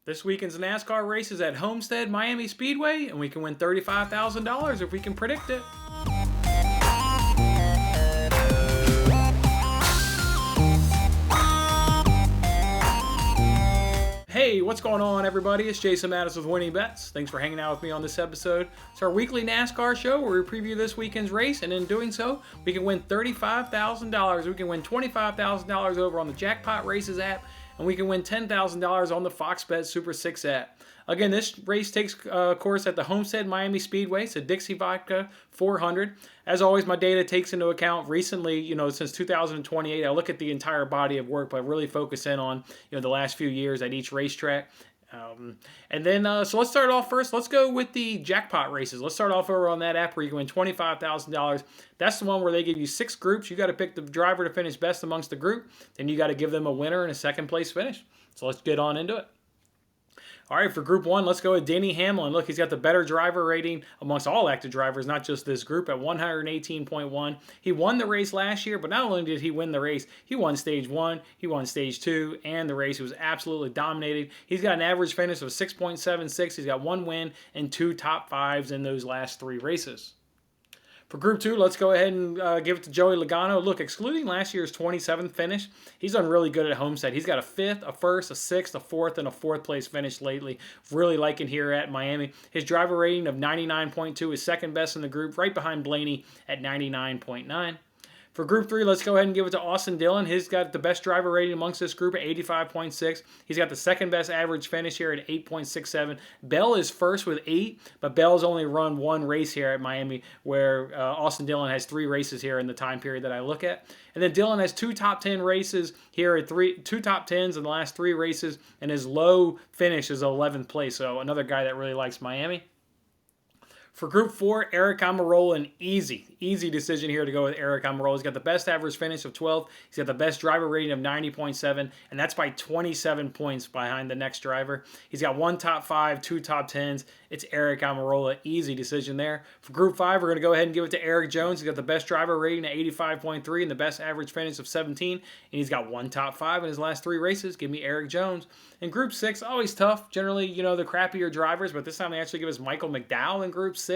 This weekend's NASCAR race is at Homestead Miami Speedway, and we can win $35,000 if we can predict it. Hey, what's going on, everybody? It's Jason Mattis with Winning Bets. Thanks for hanging out with me on this episode. It's our weekly NASCAR show where we preview this weekend's race, and in doing so, we can win $35,000. We can win $25,000 over on the Jackpot Races app, and we can win $10,000 on the Fox Bet Super 6 app. Again, this race takes course at the Homestead Miami Speedway. It's a Dixie Vodka 400. As always, my data takes into account recently, since 2028, I look at the entire body of work, but really focus in on, the last few years at each racetrack. So let's start off first. Let's go with the Jackpot Races. Let's start off over on that app where you can win $25,000. That's the one where they give you 6 groups. You got to pick the driver to finish best amongst the group. Then you got to give them a winner and a second place finish. So let's get on into it. All right, for Group 1, let's go with Denny Hamlin. Look, he's got the better driver rating amongst all active drivers, not just this group, at 118.1. He won the race last year, but not only did he win the race, he won Stage 1, he won Stage 2, and the race. He was absolutely dominated. He's got an average finish of 6.76. He's got 1 win and 2 top 5s in those last 3 races. For Group 2, let's go ahead and give it to Joey Logano. Look, excluding last year's 27th finish, he's done really good at Homestead. He's got a 5th, a 1st, a 6th, a 4th, and a 4th place finish lately. Really liking here at Miami. His driver rating of 99.2 is second best in the group, right behind Blaney at 99.9. For Group 3, let's go ahead and give it to Austin Dillon. He's got the best driver rating amongst this group at 85.6. He's got the second best average finish here at 8.67. Bell is first with 8, but Bell's only run 1 race here at Miami, where Austin Dillon has 3 races here in the time period that I look at. And then Dillon has 2 top 10 races here at 2 top 10s in the last 3 races, and his low finish is 11th place. So another guy that really likes Miami. For Group 4, Eric Almirola, an easy decision here to go with Eric Almirola. He's got the best average finish of 12th. He's got the best driver rating of 90.7, and that's by 27 points behind the next driver. He's got 1 top 5, 2 top 10s. It's Eric Almirola. Easy decision there. For Group 5, we're going to go ahead and give it to Eric Jones. He's got the best driver rating at 85.3 and the best average finish of 17, and he's got 1 top 5 in his last 3 races. Give me Eric Jones. In Group 6, always tough. Generally, the crappier drivers, but this time they actually give us Michael McDowell in Group 6.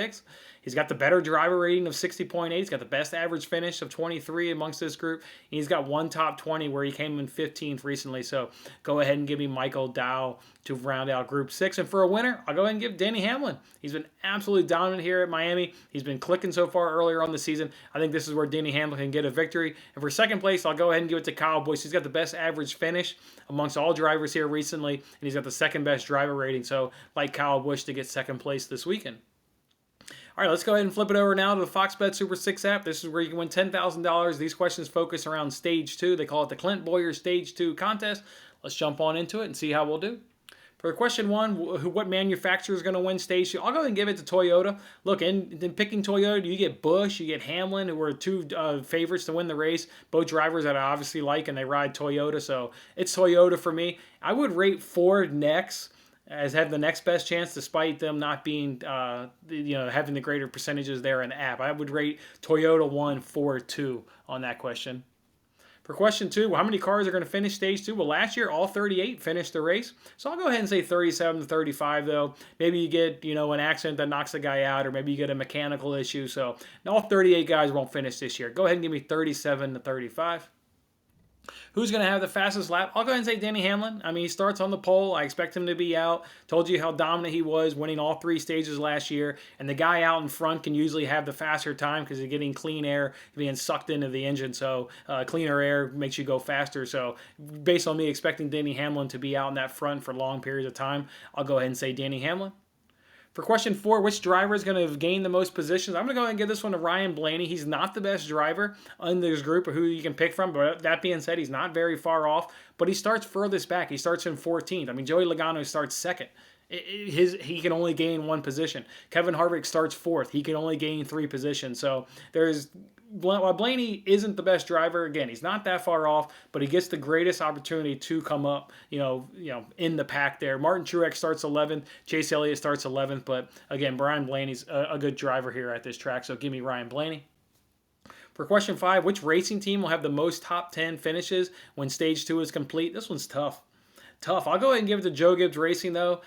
He's got the better driver rating of 60.8. He's got the best average finish of 23 amongst this group. And he's got 1 top 20 where he came in 15th recently. So go ahead and give me Michael Dow to round out Group 6. And for a winner, I'll go ahead and give Denny Hamlin. He's been absolutely dominant here at Miami. He's been clicking so far earlier on the season. I think this is where Denny Hamlin can get a victory. And for second place, I'll go ahead and give it to Kyle Busch. He's got the best average finish amongst all drivers here recently. And he's got the second best driver rating. So like Kyle Busch to get second place this weekend. All right, let's go ahead and flip it over now to the Fox Bet Super 6 app. This is where you can win $10,000. These questions focus around Stage 2. They call it the Clint Boyer Stage 2 contest. Let's jump on into it and see how we'll do. For question 1, what manufacturer is going to win Stage 2? I'll go ahead and give it to Toyota. Look, in picking Toyota, you get Busch, you get Hamlin, who are 2 favorites to win the race. Both drivers that I obviously like, and they ride Toyota, so it's Toyota for me. I would rate Ford next as have the next best chance, despite them not being, having the greater percentages there in the app. I would rate Toyota 1, Ford 2 on that question. For question 2, how many cars are going to finish Stage 2? Well, last year, all 38 finished the race. So I'll go ahead and say 37 to 35, though. Maybe you get, an accident that knocks the guy out, or maybe you get a mechanical issue. So all 38 guys won't finish this year. Go ahead and give me 37 to 35. Who's going to have the fastest lap? I'll go ahead and say Denny Hamlin. I mean, he starts on the pole. I expect him to be out. Told you how dominant he was, winning all 3 stages last year. And the guy out in front can usually have the faster time because he's getting clean air being sucked into the engine. So cleaner air makes you go faster. So based on me expecting Denny Hamlin to be out in that front for long periods of time, I'll go ahead and say Denny Hamlin. For question 4, which driver is going to gain the most positions? I'm going to go ahead and give this one to Ryan Blaney. He's not the best driver in this group of who you can pick from, but that being said, he's not very far off, but he starts furthest back. He starts in 14th. I mean, Joey Logano starts second. He can only gain 1 position. Kevin Harvick starts 4th. He can only gain 3 positions. So while Blaney isn't the best driver, again, he's not that far off, but he gets the greatest opportunity to come up, in the pack there. Martin Truex starts 11th. Chase Elliott starts 11th. But again, Ryan Blaney's a good driver here at this track. So give me Ryan Blaney. For question 5, which racing team will have the most top 10 finishes when Stage 2 is complete? This one's tough. Tough. I'll go ahead and give it to Joe Gibbs Racing, though.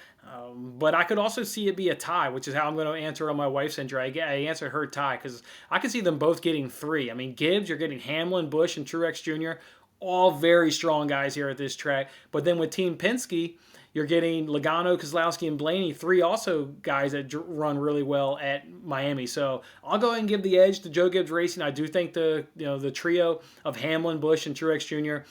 But I could also see it be a tie, which is how I'm going to answer on my wife's entry. I answered her tie because I can see them both getting 3. I mean, Gibbs, you're getting Hamlin, Busch, and Truex Jr., all very strong guys here at this track. But then with Team Penske, you're getting Logano, Keselowski, and Blaney, 3 also guys that run really well at Miami. So I'll go ahead and give the edge to Joe Gibbs Racing. I do think the trio of Hamlin, Busch, and Truex Jr.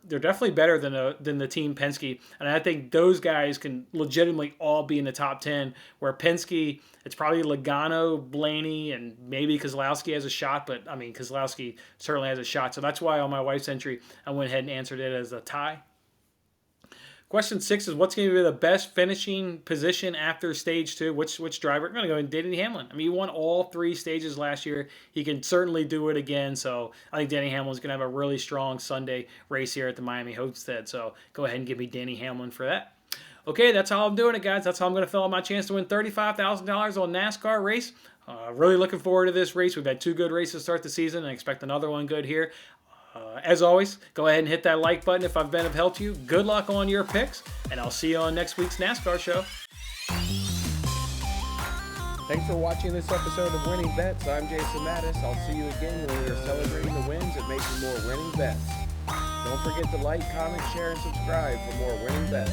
they're definitely better than the Team Penske, and I think those guys can legitimately all be in the top 10. Where Penske, it's probably Logano, Blaney, and maybe Keselowski has a shot, but I mean Keselowski certainly has a shot. So that's why on my wife's entry I went ahead and answered it as a tie. Question 6 is, what's going to be the best finishing position after stage 2? Which driver? I'm going to go with Denny Hamlin. I mean, he won all 3 stages last year. He can certainly do it again. So I think Denny Hamlin's going to have a really strong Sunday race here at the Miami Homestead. So go ahead and give me Denny Hamlin for that. Okay, that's how I'm doing it, guys. That's how I'm going to fill out my chance to win $35,000 on NASCAR race. Really looking forward to this race. We've had 2 good races to start the season, and I expect another one good here. As always, go ahead and hit that like button if I've been of help to you. Good luck on your picks, and I'll see you on next week's NASCAR show. Thanks for watching this episode of Winning Bets. I'm Jason Mattis. I'll see you again when we are celebrating the wins and making more winning bets. Don't forget to like, comment, share, and subscribe for more winning bets.